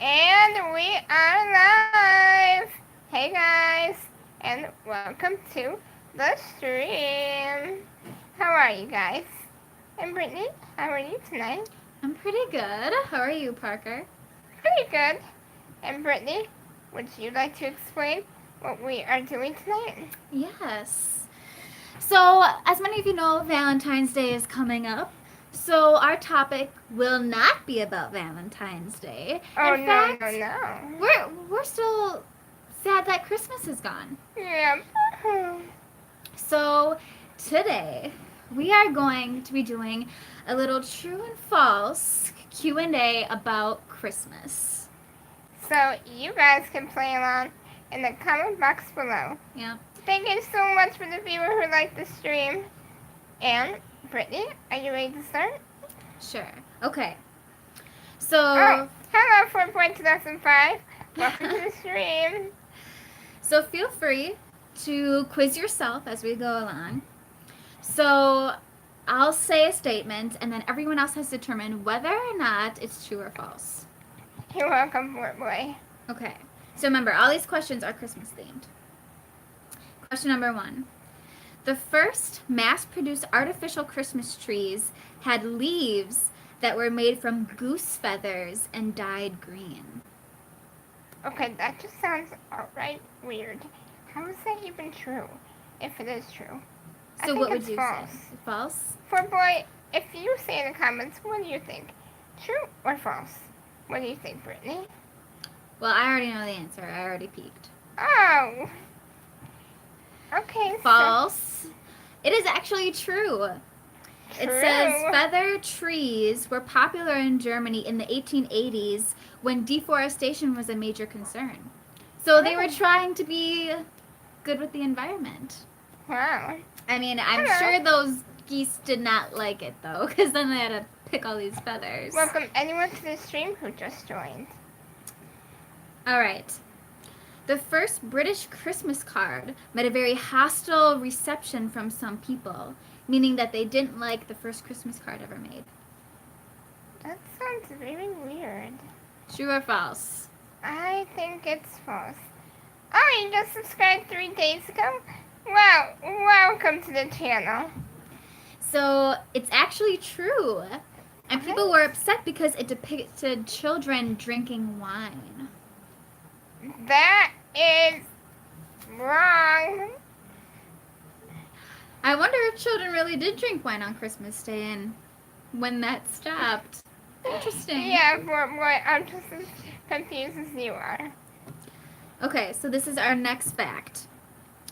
And we are live! Hey guys, and welcome to the stream. How are you guys? And Brittany, how are you tonight? I'm pretty good. How are you, Parker? Pretty good. And Brittany, would you like to explain what we are doing tonight? Yes. So, as many of you know, Valentine's Day is coming up. So, our topic will not be about Valentine's Day. Oh, In no, fact, no. we're still sad that Christmas is gone. Yep. So, today we are going to be doing a little true and false Q&A about Christmas. So, you guys can play along in the comment box below. Yeah. Thank you so much for the viewer who liked the stream. And, Brittany, are you ready to start? Sure. Okay. So. Oh, hello, 4.2005. Welcome to the stream. So feel free to quiz yourself as we go along. So I'll say a statement, and then everyone else has to determine whether or not it's true or false. You're welcome, Fort Boy. Okay. So remember, all these questions are Christmas themed. Question number 1. The first mass-produced artificial Christmas trees had leaves that were made from goose feathers and dyed green. Okay, that just sounds outright weird. How is that even true? If it is true. So what would you false. say? False? Fort Boy, if you say in the comments, what do you think? True or false? What do you think, Brittany? Well, I already know the answer. I already peeked. Oh. Okay. False. It is actually true. It says feather trees were popular in Germany in the 1880s when deforestation was a major concern. So they were trying to be good with the environment. Wow. I mean, I'm sure those geese did not like it though, because then they had to pick all these feathers. Welcome anyone to the stream who just joined. Alright. The first British Christmas card met a very hostile reception from some people, meaning that they didn't like the first Christmas card ever made. That sounds very weird. True or false? I think it's false. Oh, you just subscribed 3 days ago? Wow, welcome to the channel. So, it's actually true. And people were upset because it depicted children drinking wine. That is wrong. I wonder if children really did drink wine on Christmas Day and when that stopped. Interesting. Yeah, boy, I'm just as confused as you are. Okay, so this is our next fact.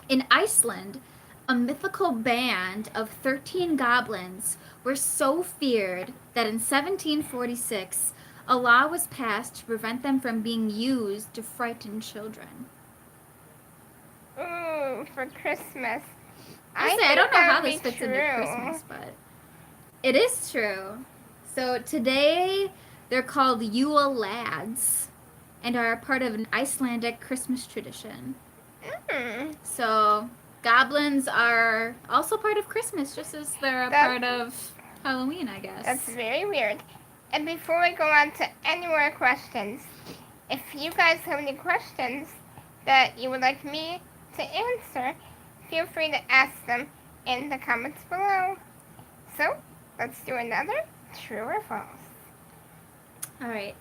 In Iceland, a mythical band of 13 goblins were so feared that in 1746, a law was passed to prevent them from being used to frighten children. Ooh, for Christmas. I don't know how this fits into Christmas, but it is true. So today, they're called Yule Lads and are a part of an Icelandic Christmas tradition. So goblins are also part of Christmas, just as they're a part of Halloween, I guess. That's very weird. And before we go on to any more questions, if you guys have any questions that you would like me to answer, feel free to ask them in the comments below. So, let's do another true or false. Alright.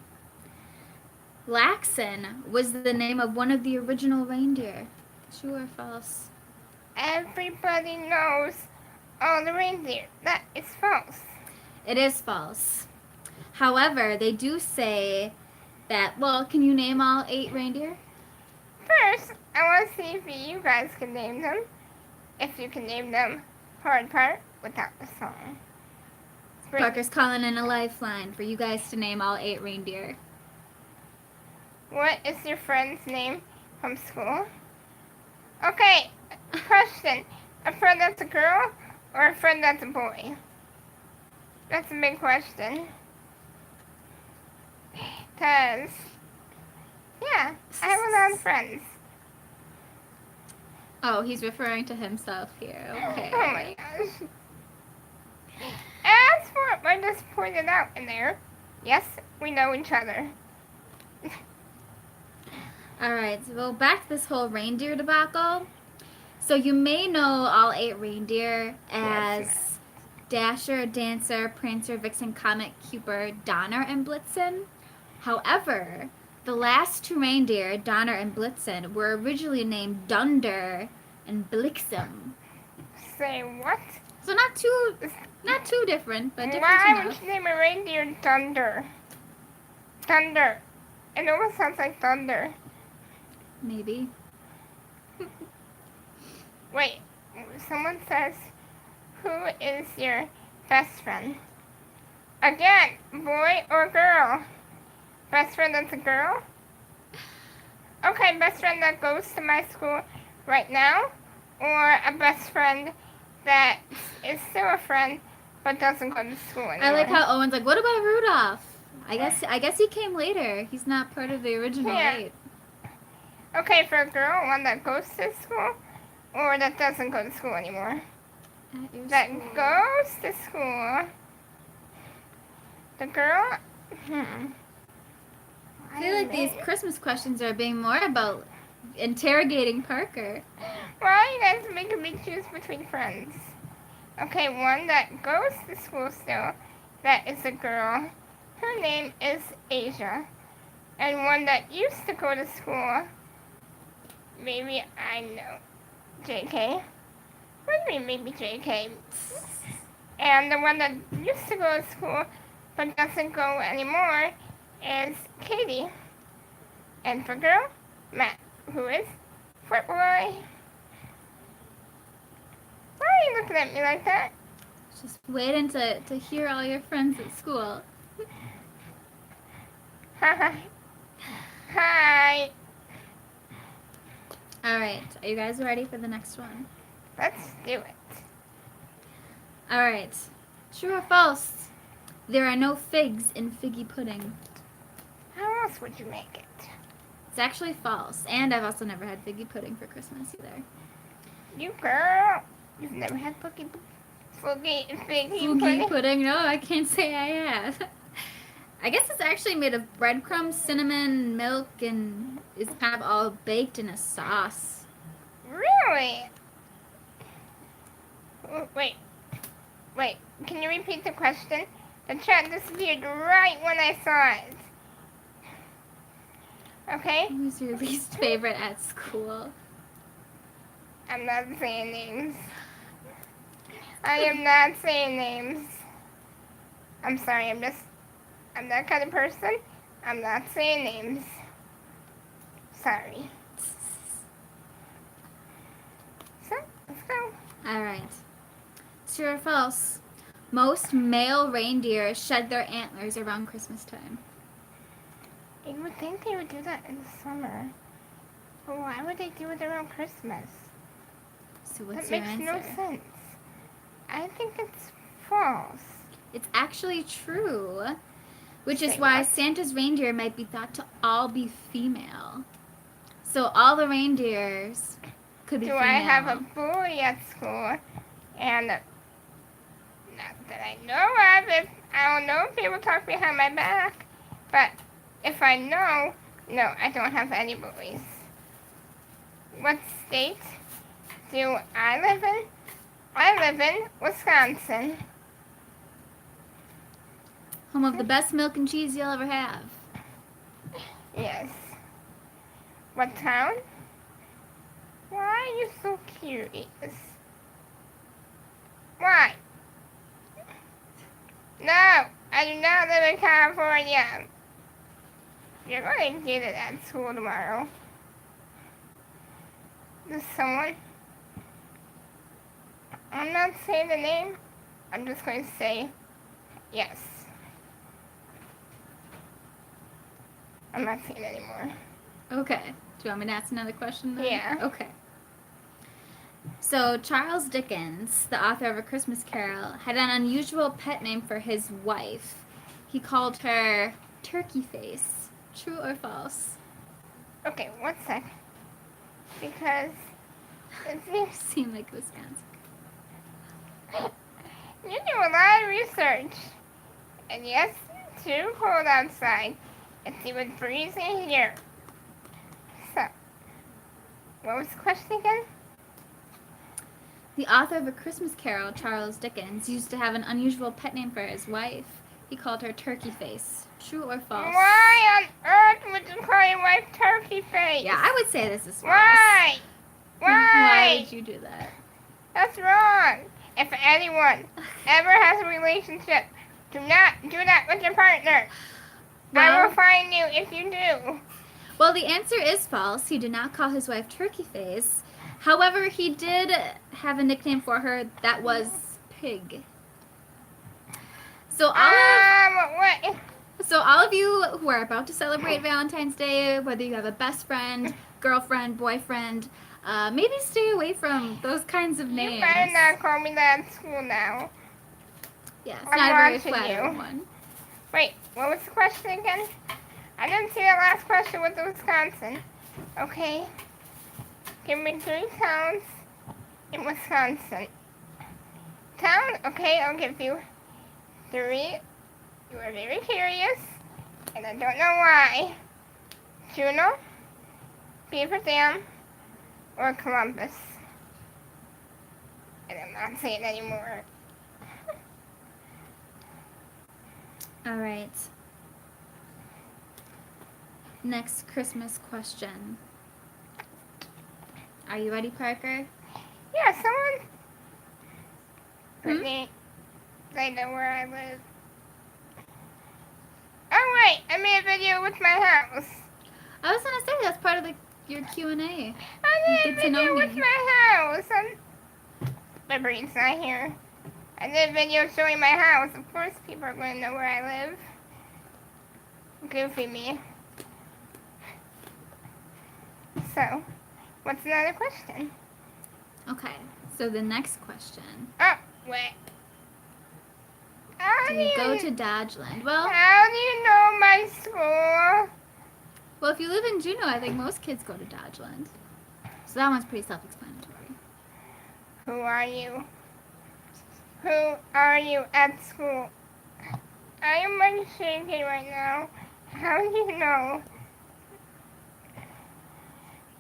Laxon was the name of one of the original reindeer. True or false? Everybody knows all the reindeer. That is false. It is false. However, they do say that, well, can you name all 8 reindeer? First, I want to see if you guys can name them. If you can name them part without the song. Parker's calling in a lifeline for you guys to name all 8 reindeer. What is your friend's name from school? Okay, question. A friend that's a girl or a friend that's a boy? That's a big question. Because, yeah, I have a lot of friends. Oh, he's referring to himself here. Okay. Oh my gosh. As for what I just pointed out in there, yes, we know each other. Alright, so well, back to this whole reindeer debacle. So you may know all 8 reindeer as Dasher, Dancer, Prancer, Vixen, Comet, Cupid, Donner, and Blitzen. However, the last 2 reindeer, Donner and Blitzen, were originally named Dunder and Blixen. Say what? So not too different, but different Why enough. would you name a reindeer Thunder? Thunder. It almost sounds like thunder. Maybe. Wait, someone says, who is your best friend? Again, boy or girl? Best friend that's a girl? Okay, best friend that goes to my school right now? Or a best friend that is still a friend but doesn't go to school anymore? I like how Owen's like, what about Rudolph? I guess he came later. He's not part of the original 8. Okay, for a girl, one that goes to school or that doesn't go to school anymore? That goes to school. The girl? I feel like these Christmas questions are being more about interrogating Parker. Why are you guys making me choose between friends? Okay, one that goes to school still, that is a girl. Her name is Asia. And one that used to go to school, maybe I know. JK. What do you mean maybe JK? And the one that used to go to school but doesn't go anymore is Katie. And for girl, Matt, who is Fort Boy. Why are you looking at me like that? Just waiting to hear all your friends at school. Hi. Alright, are you guys ready for the next one? Let's do it. Alright. True or false? There are no figs in figgy pudding. How else would you make it? It's actually false. And I've also never had figgy pudding for Christmas either. You girl. You've never had figgy pudding? No, I can't say I have. I guess it's actually made of breadcrumbs, cinnamon, milk, and is kind of all baked in a sauce. Really? Wait. Can you repeat the question? The chat disappeared right when I saw it. Okay? Who's your least favorite at school? I'm not saying names. I am not saying names. I'm sorry, I'm that kind of person. I'm not saying names. Sorry. So, let's go. Alright. True or false? Most male reindeer shed their antlers around Christmas time. You would think they would do that in the summer. But why would they do it around Christmas? So what's that your answer? That makes no sense. I think it's false. It's actually true. Which is why Santa's reindeer might be thought to all be female. So all the reindeers could be female. Do I have a boy at school? And not that I know of. I don't know if people talk behind my back. But if I know, no, I don't have any boys. What state do I live in? I live in Wisconsin. Home of the best milk and cheese you'll ever have. Yes. What town? Why are you so curious? Why? No, I do not live in California. You're going to get it at school tomorrow. Does someone? I'm not saying the name. I'm just going to say yes. I'm not saying it anymore. Okay. Do you want me to ask another question then? Yeah. Okay. So Charles Dickens, the author of A Christmas Carol, had an unusual pet name for his wife. He called her Turkey Face. True or false? Okay, 1 sec. Because You seem like Wisconsin. You do a lot of research. And yes, it's too cold outside. It's even freezing here. So, what was the question again? The author of A Christmas Carol, Charles Dickens, used to have an unusual pet name for his wife. He called her Turkey Face. True or false? Why on earth would you call your wife Turkey Face? Yeah, I would say this is false. Why? Why would you do that? That's wrong. If anyone ever has a relationship, do not do that with your partner. I will fine you if you do. Well, the answer is false. He did not call his wife Turkey Face. However, he did have a nickname for her that was Pig. So all of you who are about to celebrate Valentine's Day, whether you have a best friend, girlfriend, boyfriend, maybe stay away from those kinds of names. You better not call me that at school now. Yeah, it's not a very flattering one. Wait, what was the question again? I didn't see that last question with Wisconsin. Okay. Give me 3 towns in Wisconsin. Town? Okay, I'll give you 3. You are very curious, and I don't know why. Juneau, Beaver Dam, or Columbus. And I'm not saying anymore. All right. Next Christmas question. Are you ready, Parker? Yeah, someone put me. They know where I live. Oh wait, I made a video with my house. I was gonna say that's part of your Q&A. I did a video with my house. My brain's not here. I did a video showing my house. Of course, people are going to know where I live. Goofy me. So, what's another question? Okay, so the next question. Oh, wait. Do you go to Dodgeland? Well, how do you know my school? Well, if you live in Juneau, I think most kids go to Dodgeland. So that one's pretty self-explanatory. Who are you? Who are you at school? I am like shaking right now. How do you know?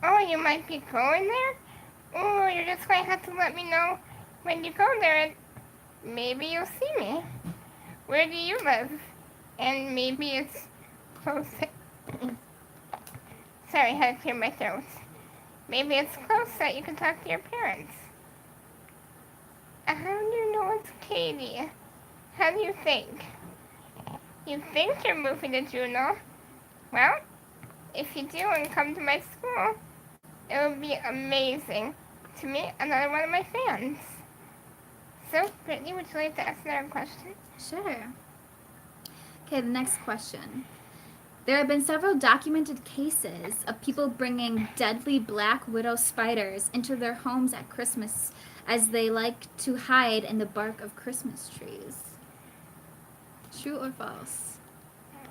Oh, you might be going there? Oh, you're just going to have to let me know when you go there, and maybe you'll see me. Where do you live? And maybe it's close. Sorry, I had to clear my throat. Maybe it's close that you can talk to your parents. How do you know it's Katie? How do you think? You think you're moving to Juneau? Well, if you do and come to my school, it would be amazing to meet another one of my fans. So, Brittany, would you like to ask another question? Sure. Okay, the next question. There have been several documented cases of people bringing deadly black widow spiders into their homes at Christmas as they like to hide in the bark of Christmas trees. True or false?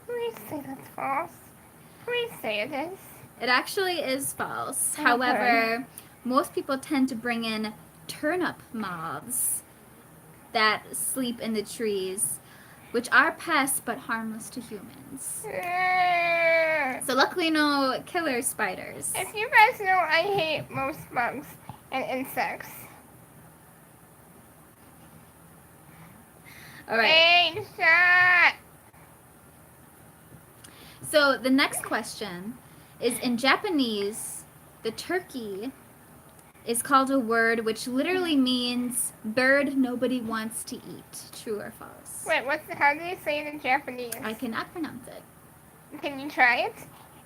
Please say that's false. Please say it is. It actually is false. Okay. However, most people tend to bring in turnip moths that sleep in the trees, which are pests but harmless to humans. So luckily no killer spiders. If you guys know, I hate most bugs and insects. Alright. Hey, shot! So the next question is, in Japanese, the turkey is called a word which literally means bird nobody wants to eat. True or false? Wait, how do you say it in Japanese? I cannot pronounce it. Can you try it?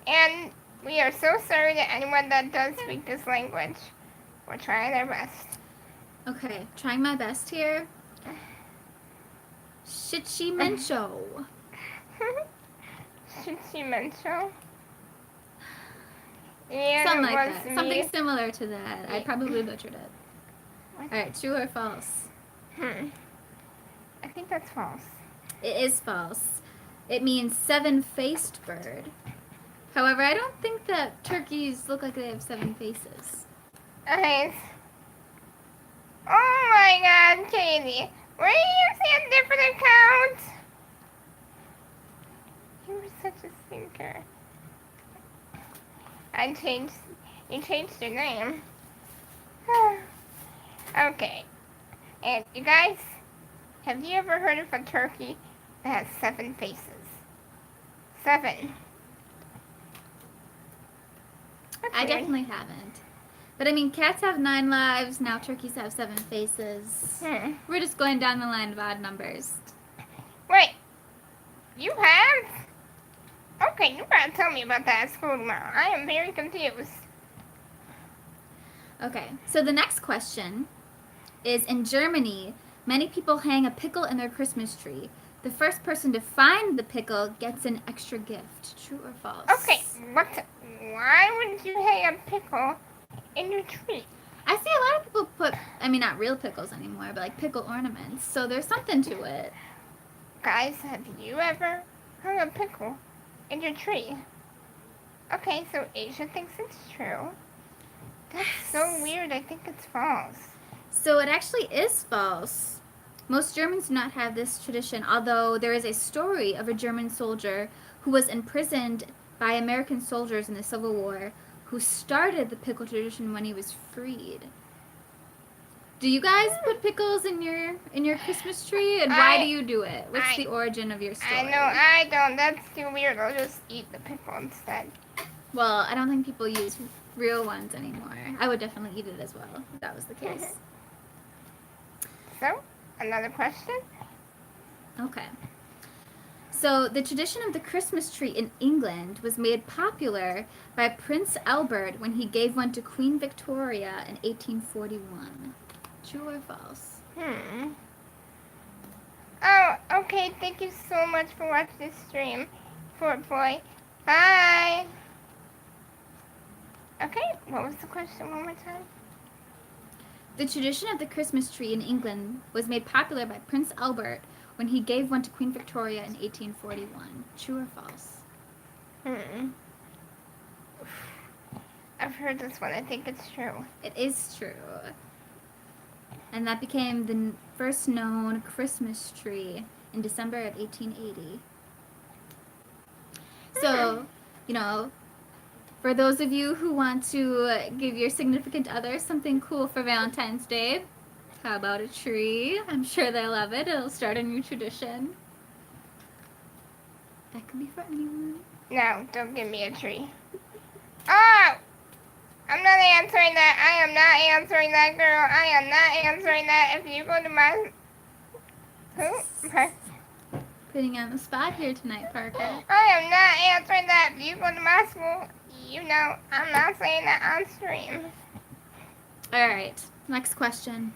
And we are so sorry to anyone that does speak this language. We're trying our best. Okay, trying my best here. Shichimencho. Shichimencho? Yeah, Something like that. me. Something similar to that. I probably butchered it. Alright, true or false? I think that's false. It is false. It means seven-faced bird. However, I don't think that turkeys look like they have 7 faces. Okay. Oh my god, Katie. Were you using a different account? You were such a sweet Parker. You changed your name. Okay. And you guys, have you ever heard of a turkey that has 7 faces? 7. That's I weird. definitely haven't. But I mean, cats have 9 lives, now turkeys have 7 faces. We're just going down the line of odd numbers. Wait, you have? Okay, you gotta tell me about that at school tomorrow. I am very confused. Okay, so the next question is, in Germany, many people hang a pickle in their Christmas tree. The first person to find the pickle gets an extra gift. True or false? Okay, why would you hang a pickle in your tree? I see a lot of people put, I mean, not real pickles anymore, but like pickle ornaments. So there's something to it. Guys, have you ever hung a pickle in your tree? Okay, so Asia thinks it's true. That's so weird. I think it's false. So it actually is false. Most Germans do not have this tradition, although there is a story of a German soldier who was imprisoned by American soldiers in the Civil War who started the pickle tradition when he was freed. Do you guys put pickles in your Christmas tree? And why do you do it? What's the origin of your story? I know, I don't. That's too weird. I'll just eat the pickle instead. Well, I don't think people use real ones anymore. I would definitely eat it as well, if that was the case. So, another question? Okay. So, the tradition of the Christmas tree in England was made popular by Prince Albert when he gave one to Queen Victoria in 1841. True or false? Oh, okay. Thank you so much for watching this stream, Fort Boy. Bye. Okay, what was the question one more time? The tradition of the Christmas tree in England was made popular by Prince Albert when he gave one to Queen Victoria in 1841. True or false? I've heard this one. I think it's true. It is true. And that became the first known Christmas tree in December of 1880. So, you know, for those of you who want to give your significant other something cool for Valentine's Day, how about a tree? I'm sure they'll love it. It'll start a new tradition. That could be for anyone. No, don't give me a tree. Oh! I'm not answering that. I am not answering that, girl. I am not answering that. If you go to my... Who? Putting you on the spot here tonight, Parker. I am not answering that. If you go to my school, you know I'm not saying that on stream. Alright, next question.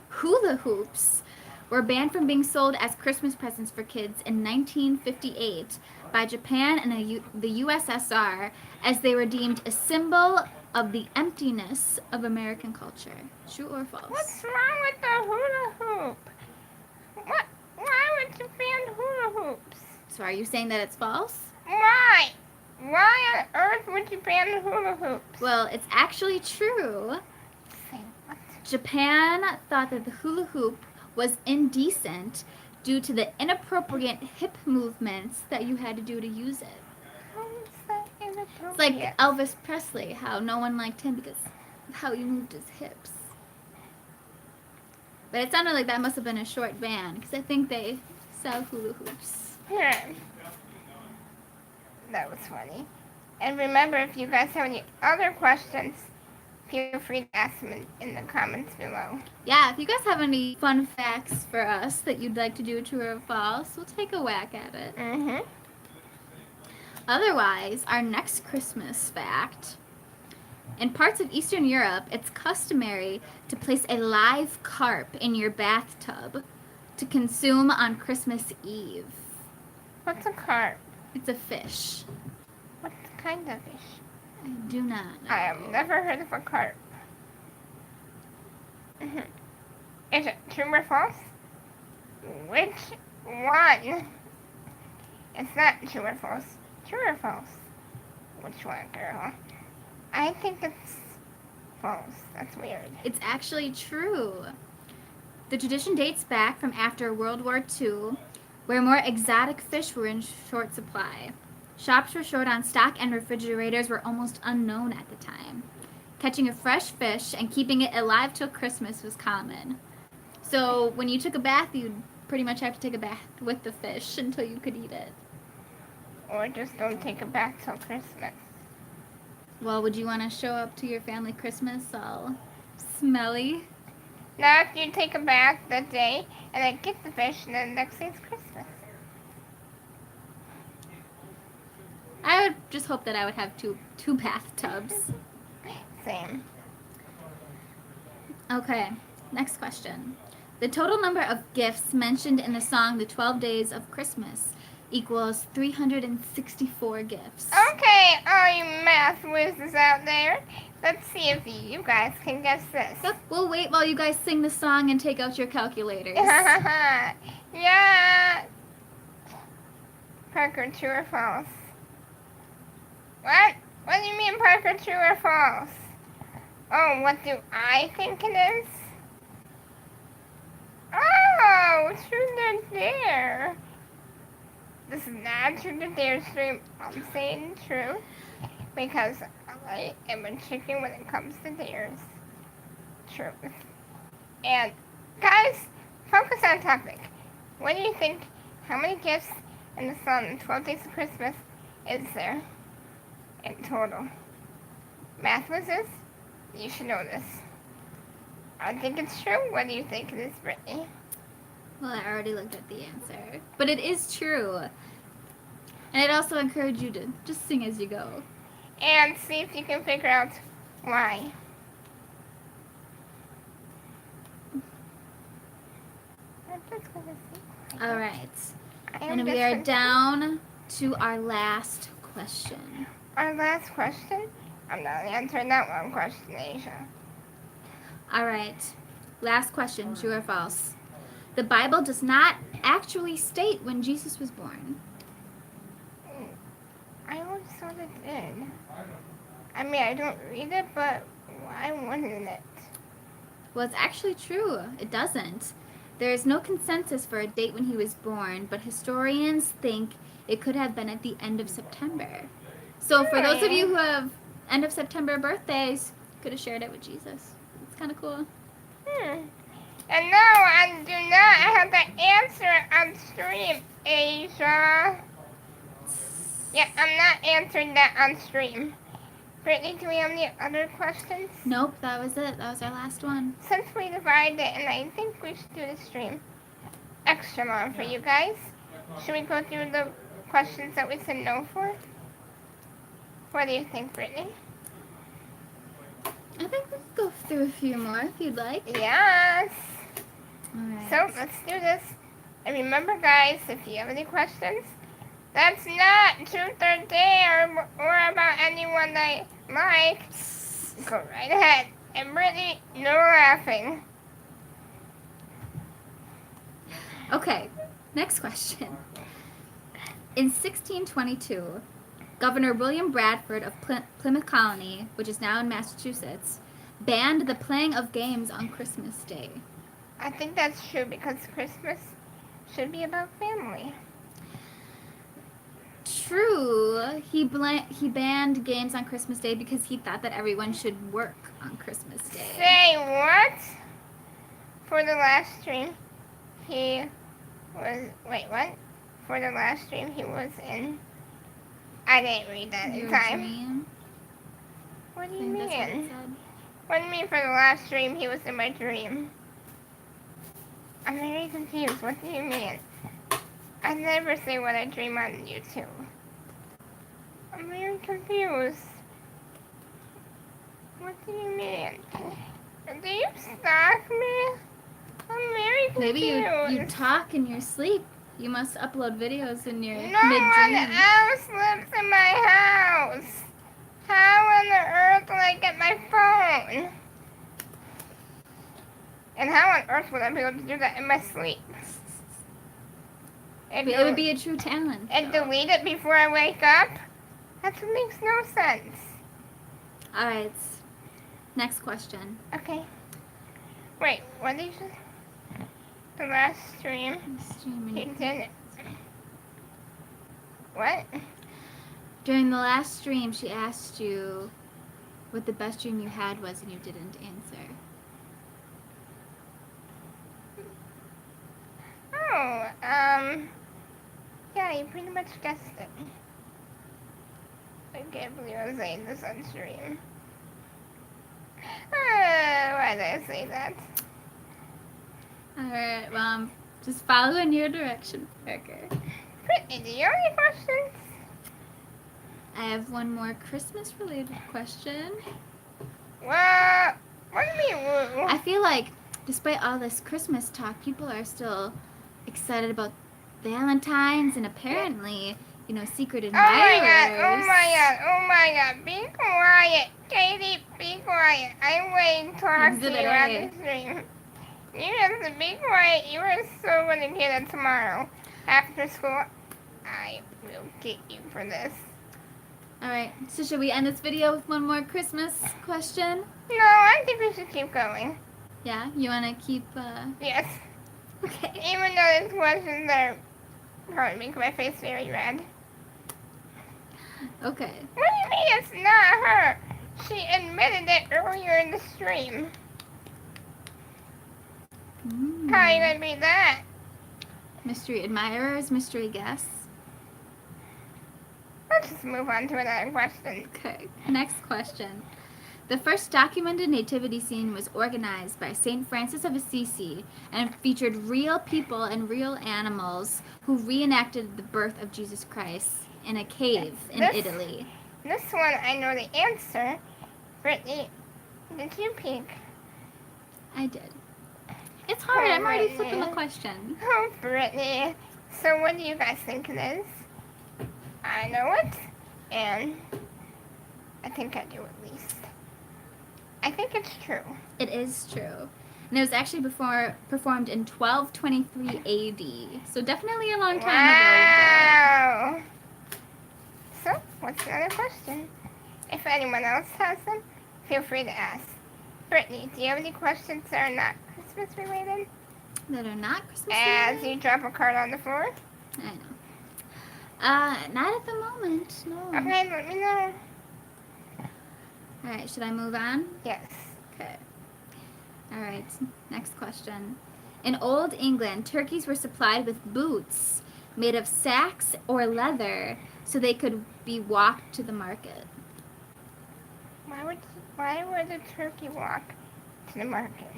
Hula hoops were banned from being sold as Christmas presents for kids in 1958 by Japan and the USSR as they were deemed a symbol of the emptiness of American culture. True or false? What's wrong with the hula hoop? What? Why would you ban hula hoops? So are you saying that it's false? Why? Why on earth would you ban hula hoops? Well, it's actually true. Say what? Japan thought that the hula hoop was indecent due to the inappropriate hip movements that you had to do to use it. How is that inappropriate? It's like Elvis Presley, how no one liked him because of how he moved his hips. But it sounded like that must have been a short ban, because I think they sell hula hoops. That was funny. And remember, if you guys have any other questions, feel free to ask them in the comments below. Yeah, if you guys have any fun facts for us that you'd like to do true or false, we'll take a whack at it. Otherwise, our next Christmas fact. In parts of Eastern Europe, it's customary to place a live carp in your bathtub to consume on Christmas Eve. What's a carp? It's a fish. What kind of fish? I do not know. I have never heard of a carp. Is it true or false? Which one? It's not true or false. True or false? Which one, girl? I think it's false. That's weird. It's actually true. The tradition dates back from after World War II, where more exotic fish were in short supply. Shops were short on stock and refrigerators were almost unknown at the time. Catching a fresh fish and keeping it alive till Christmas was common. So when you took a bath, you'd pretty much have to take a bath with the fish until you could eat it. Or just don't take a bath till Christmas. Well, would you want to show up to your family Christmas all smelly? Now if you take a bath that day and then get the fish and then the next day it's Christmas. I would just hope that I would have two bathtubs. Same. Okay, next question. The total number of gifts mentioned in the song The 12 Days of Christmas equals 364 gifts. Okay, all you math whizzes out there, let's see if you guys can guess this. Yep, we'll wait while you guys sing the song and take out your calculators. Yeah. Parker, true or false? What? What do you mean, Parker, true or false? Oh, what do I think it is? Oh, truth or dare. This is not truth or dare stream. I'm saying true because I am a chicken when it comes to dares. Truth. And guys, focus on topic. What do you think? How many gifts in the song 12 Days of Christmas is there in total? Math whizzes? You should know this. I think it's true. What do you think it is, Brittany? Well, I already looked at the answer. But it is true. And I'd also encourage you to just sing as you go. And see if you can figure out why. I'm just gonna see. All right. I am And we just are gonna- down to our last question. Our last question? I'm not answering that one question, Asia. All right. Last question, true or false? The Bible does not actually state when Jesus was born. I always thought it did. I mean, I don't read it, but why wouldn't it? Well, it's actually true. It doesn't. There is no consensus for a date when he was born, but historians think it could have been at the end of September. So for those of you who have end of September birthdays, could have shared it with Jesus. It's kind of cool. And no, I do not have the answer on stream, Asia. Yeah, I'm not answering that on stream. Brittany, do we have any other questions? Nope, that was it. That was our last one. Since we divided it, and I think we should do the stream extra long for you guys, should we go through the questions that we said no for? What do you think, Brittany? I think we can go through a few more if you'd like. Yes. All right. So let's do this. And remember, guys, if you have any questions, that's not truth or dare or about anyone I like. Go right ahead. And Brittany, no laughing. Okay, next question. In 1622, Governor William Bradford of Plymouth Colony, which is now in Massachusetts, banned the playing of games on Christmas Day. I think that's true because Christmas should be about family. True, he banned games on Christmas Day because he thought that everyone should work on Christmas Day. Say what? For the last stream, he was... Wait, what? For the last stream, he was in... I didn't read that in Your time. dream? What do I you think that's what it mean? said. What do you mean for the last stream, he was in my dream? I'm very confused. What do you mean? I never say what I dream on YouTube. I'm very confused. What do you mean? Do you stalk me? I'm very confused. Maybe you talk in your sleep. You must upload videos in your No mid-dream. one else lives in my house. How on the earth will I get my phone? And how on earth would I be able to do that in my sleep? It would be a true talent. And delete it before I wake up? That makes no sense. All right. Next question. Okay. Wait, what did you say? The last stream, he did it. What? During the last stream, she asked you what the best dream you had was, and you didn't answer. Oh, yeah, you pretty much guessed it. I can't believe I was saying this on stream. Why did I say that? Alright, well, I'm just following your direction, Parker. Brittany, do you have any questions? I have one more Christmas-related question. What do you mean, woo? I feel like, despite all this Christmas talk, people are still excited about Valentine's and apparently, secret admirers. Oh my god, be quiet. Katie, be quiet. I'm waiting to talk to you at the stream. You have to be quiet. You are so going to get it tomorrow. After school, I will get you for this. Alright, so should we end this video with one more Christmas question? No, I think we should keep going. Yeah? You want to keep, Yes. Okay. Even though these questions are probably make my face very red. Okay. What do you mean it's not her? She admitted it earlier in the stream. How are you gonna be that? Mystery admirers, mystery guests. Let's just move on to another question. Okay, next question. The first documented nativity scene was organized by St. Francis of Assisi and featured real people and real animals who reenacted the birth of Jesus Christ in a cave in Italy. This one I know the answer. Brittany, did you peek? I did. It's hard. I'm already flipping the question. Oh, Brittany. So what do you guys think it is? I know it, and I think I do at least. I think it's true. It is true. And it was actually performed in 1223 AD. So definitely a long time ago. Wow. So, what's another question? If anyone else has them, feel free to ask. Brittany, do you have any questions that are not Christmas related? That are not Christmas As related? you drop a card on the floor? I know. Not at the moment, no. Okay, let me know. Alright, should I move on? Yes. Okay. Alright, next question. In Old England, turkeys were supplied with boots made of sacks or leather so they could be walked to the market. Why would a turkey walk to the market?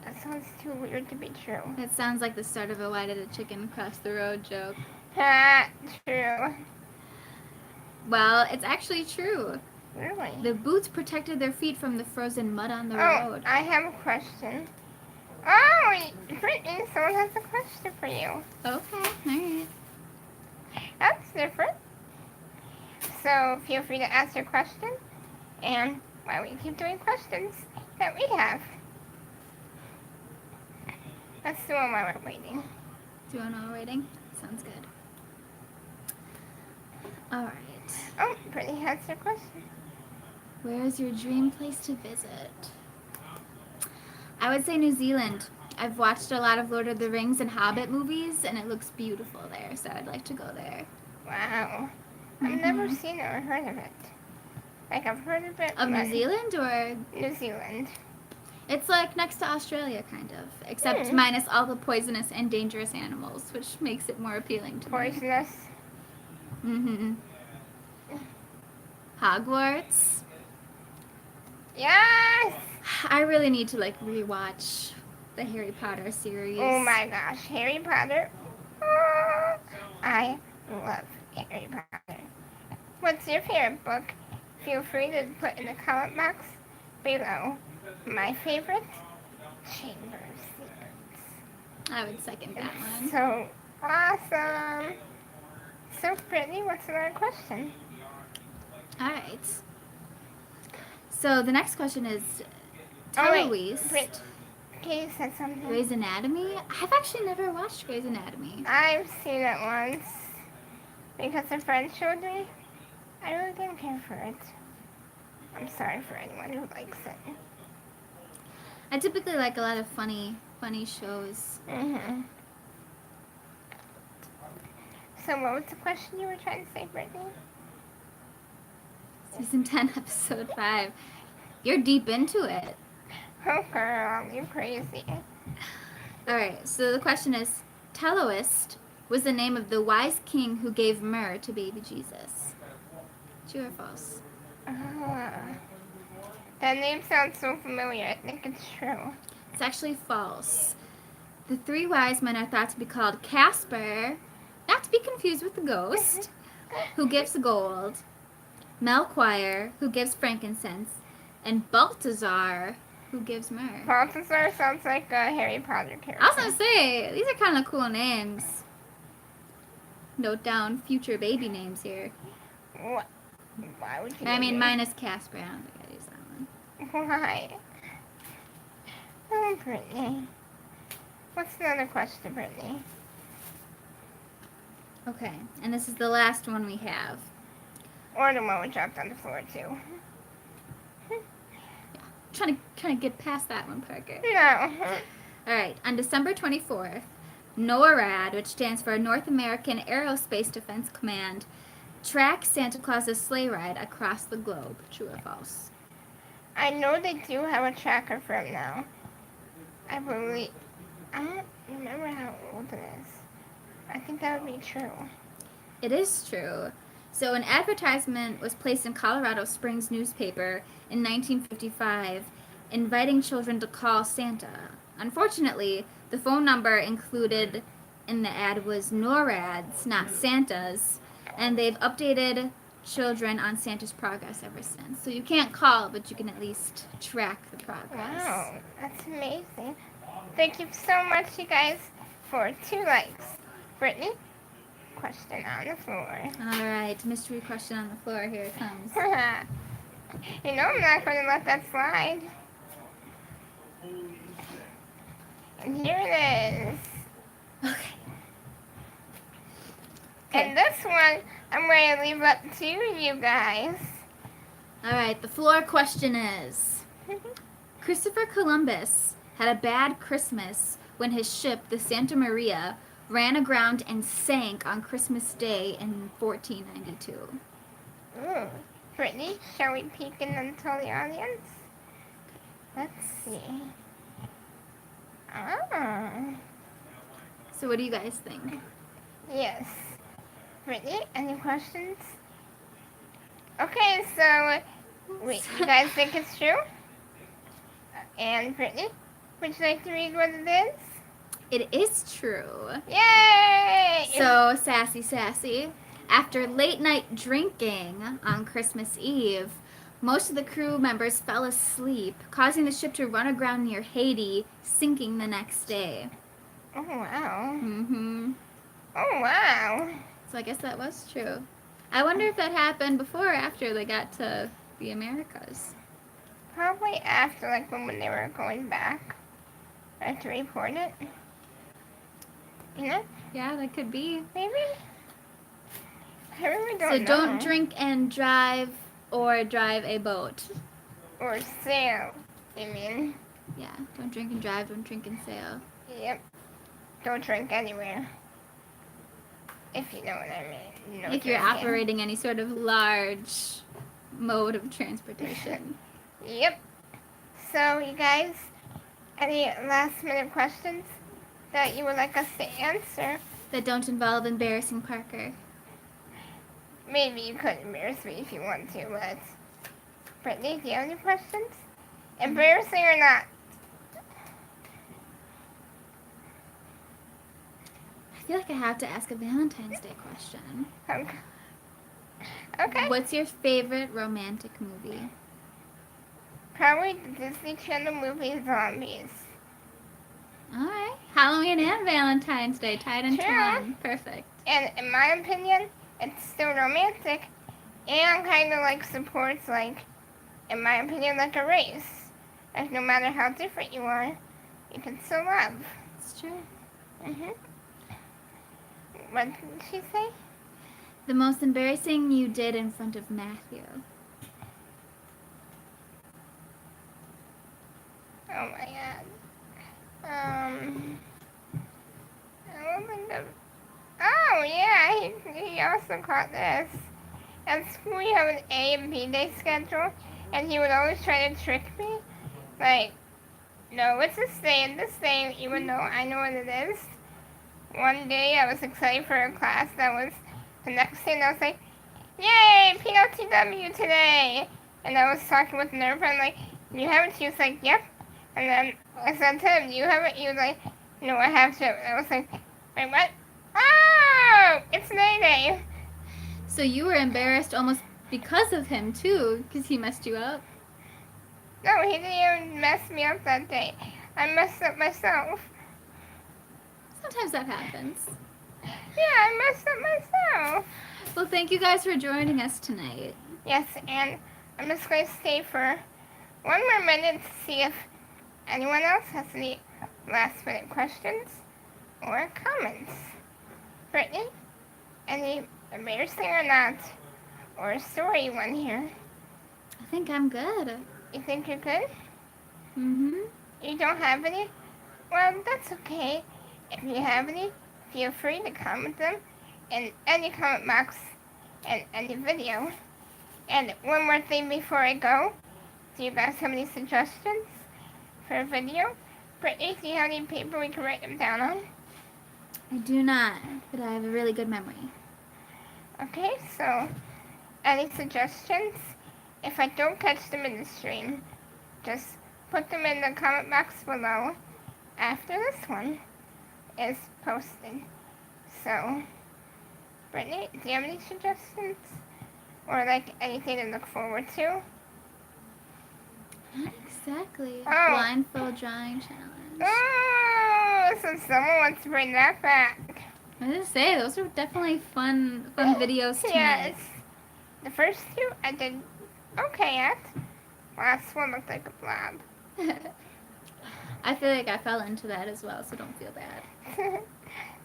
That sounds too weird to be true. That sounds like the start of a why did a chicken cross the road joke. Ha, true. Well, it's actually true. Really? The boots protected their feet from the frozen mud on the Oh, road. I have a question. Oh, Brittany, someone has a question for you. Okay, alright. That's different. So feel free to ask your question, and while we keep doing questions that we have. Let's do one while we're waiting. Do you want to know waiting? Sounds good. Alright. Oh, Brittany has her question. Where is your dream place to visit? I would say New Zealand. I've watched a lot of Lord of the Rings and Hobbit movies, and it looks beautiful there, so I'd like to go there. Wow. I've never seen it or heard of it. Like, I've heard of it. Of New Zealand, or? New Zealand. It's like next to Australia, kind of. Except minus all the poisonous and dangerous animals, which makes it more appealing to me. Poisonous. Mm-hmm. Hogwarts. Yes! I really need to, rewatch the Harry Potter series. Oh my gosh, Harry Potter. Oh, I love Harry Potter. What's your favorite book? Feel free to put in the comment box below. My favorite, Chamber of Secrets. I would second that one. So awesome. So Brittany, what's another question? Alright. So the next question is, Oh, wait, Louise. Katie said something. Grey's Anatomy? I've actually never watched Grey's Anatomy. I've seen it once because a friend showed me. I really didn't care for it. I'm sorry for anyone who likes it. I typically like a lot of funny shows. So what was the question you were trying to say, Brittany? Season 10, episode 5. You're deep into it. Oh, girl, you crazy. Alright, so the question is, Teloist was the name of the wise king who gave myrrh to baby Jesus. True or false? That name sounds so familiar. I think it's true. It's actually false. The three wise men are thought to be called Casper, not to be confused with the ghost, who gives gold, Melchior, who gives frankincense, and Balthazar, who gives myrrh. Balthazar sounds like a Harry Potter character. I was gonna say, these are kind of cool names. Note down future baby names here. What? Why would you? I mean, minus Casper. I don't think I'd use that one. Why? Oh, Brittany. What's the other question, Brittany? Okay, and this is the last one we have. Or the one we dropped on the floor, too. Trying to get past that one, Parker. No. Alright, on December 24th, NORAD, which stands for North American Aerospace Defense Command, tracks Santa Claus's sleigh ride across the globe. True or false? I know they do have a tracker for him now. I believe. I don't remember how old it is. I think that would be true. It is true. So an advertisement was placed in Colorado Springs newspaper in 1955 inviting children to call Santa. Unfortunately, the phone number included in the ad was NORAD's, not Santa's, and they've updated children on Santa's progress ever since. So you can't call, but you can at least track the progress. Wow, that's amazing. Thank you so much, you guys, for 2 likes. Brittany, question on the floor. Alright, mystery question on the floor. Here it comes. You know I'm not going to let that slide. And here it is. Okay. And this one, I'm going to leave up to you guys. Alright, the floor question is, Christopher Columbus had a bad Christmas when his ship, the Santa Maria, ran aground and sank on Christmas Day in 1492. Ooh. Brittany, shall we peek and tell the audience? Let's see. Ah. So what do you guys think? Yes. Brittany, any questions? Okay, so wait, you guys think it's true? And Brittany, would you like to read what it is? It is true. Yay! So, sassy. After late night drinking on Christmas Eve, most of the crew members fell asleep, causing the ship to run aground near Haiti, sinking the next day. Oh, wow. Mm-hmm. Oh, wow. So I guess that was true. I wonder if that happened before or after they got to the Americas. Probably after, like, when they were going back. I have to report it. You know? Yeah, that could be. Maybe? I really don't know. So don't drink and drive or drive a boat. Or sail, you mean? Yeah, don't drink and drive, don't drink and sail. Yep. Don't drink anywhere. If you know what I mean. No If you're drinking. operating any sort of large mode of transportation. Yep. So, you guys, any last minute questions that you would like us to answer? That don't involve embarrassing Parker. Maybe you could embarrass me if you want to, but... Brittany, do you have any questions? Embarrassing or not? I feel like I have to ask a Valentine's Day question. Okay. What's your favorite romantic movie? Probably the Disney Channel movie Zombies. Alright. Halloween and Valentine's Day tied into Sure. one. Perfect. And in my opinion, it's still romantic and kind of like supports, like, in my opinion, like a race. Like, no matter how different you are, you can still love. It's true. What did she say? The most embarrassing you did in front of Matthew. Oh my god. I don't think of... Oh, Oh, yeah, he also caught this. At school, we have an A and B day schedule, and he would always try to trick me. Like, no, it's this day and this day, even though I know what it is. One day, I was excited for a class that was the next day, and I was like, yay, PLTW today! And I was talking with Nerva, and like, you have it? She was like, yep. And then I said to him, you have it? He was like, no, I have to. And I was like, wait, what? Oh, it's Day Day. So you were embarrassed almost because of him too, because he messed you up? No, he didn't even mess me up that day. I messed up myself. Sometimes that happens. Yeah, I messed up myself. Well, thank you guys for joining us tonight. Yes, and I'm just going to stay for one more minute to see if anyone else has any last minute questions or comments. Brittany, any embarrassing or not, or a story you want to hear? I think I'm good. You think you're good? Mm-hmm. You don't have any? Well, that's okay. If you have any, feel free to comment them in any comment box and any video. And one more thing before I go. Do you guys have any suggestions for a video? Brittany, do you have any paper we can write them down on? I do not, but I have a really good memory. Okay, so any suggestions? If I don't catch them in the stream, just put them in the comment box below after this one is posted. So, Brittany, do you have any suggestions? Or like anything to look forward to? Not exactly. Oh. Blindfold drawing challenge. Oh, so someone wants to bring that back. I was gonna say, those are definitely fun videos to Yes. The first two I did okay at. Last one looked like a blob. make. I feel like I fell into that as well, so don't feel bad.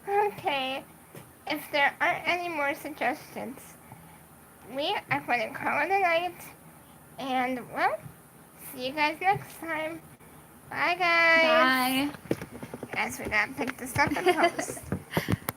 Okay. If there aren't any more suggestions, we are going to call it a night. And, well, see you guys next time. Bye, guys. Bye. As we gotta pick this up and post.